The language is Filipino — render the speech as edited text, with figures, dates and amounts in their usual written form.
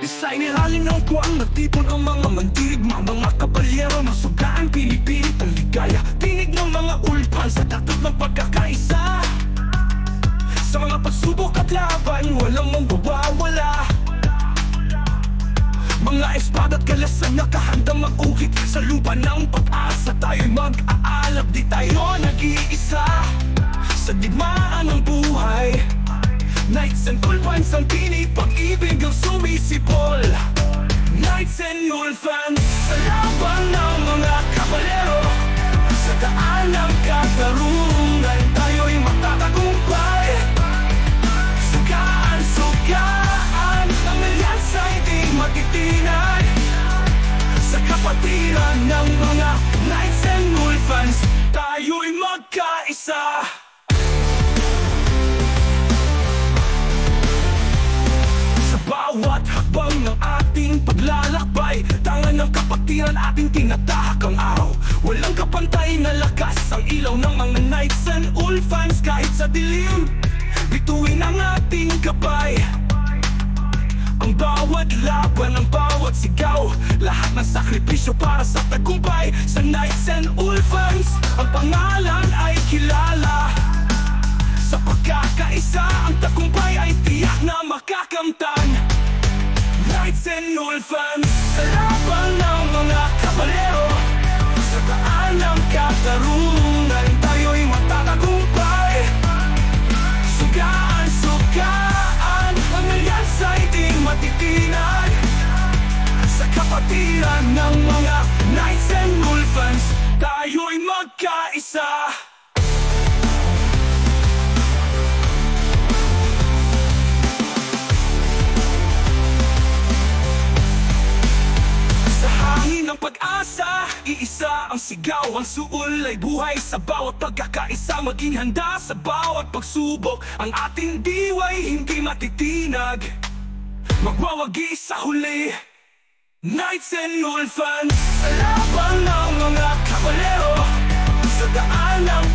Isa'y niraling ng kuwang nagtipon ang mga mandirigma, mga kabalyero, masugaan, pinipilit ang ligaya. Tinig ng mga ulpan sa takot ng pagkakaisa. Sa mga pagsubok at laban, walang mawawala. Mga espada't kalasan nakahandang mag-ukit sa lupa ng pag-asa. Tayo'y mag-aalab, di tayo nag-iisa. Sa digmaan ng buhay, Knights and Ulfans ang tinig, pag-ibig ang sumisipol. Knights and Ulfans, sa laban ng mga kabalero, sa daan ng katarungan, tayo'y magtatagumpay. Sugaan, sugaan, ang alyansa'y di matitinag. Sa kapatiran ng mga Knights and Ulfans, tayo'y magkaisa. Bawat hakbang ng ating paglalakbay, tangan ng kapatiran ating tinatahak ang araw. Walang kapantay na lakas ang ilaw ng mga Knights and Ulfans. Kahit sa dilim, bituin ang ating gabay. Ang bawat laban, ang bawat sigaw, lahat ng sakripisyo para sa tagumpay. Sa Knights and Ulfans, ang pangalan ay kilala. Sa pagkakaisa, ang tagumpay ay tiyak na makakamtan. Knights and Ulfans, sa laban ng mga kabalero, sa daan ng katarungan, tayo'y matatagumpay. Sugaan, sugaan, ang alyansa'y di matitinag. Sa kapatiran ng mga Knights and Ulfans, tayo'y magkaisa. Ng pag-asa, iisa ang sigaw, ang suol ay buhay. Sa bawat pagkakaisa, maging handa sa bawat pagsubok. Ang ating diway hindi matitinag, magwawagi sa huli. Knights and Ulfans, sa laban ng mga kabalero, sa daan ng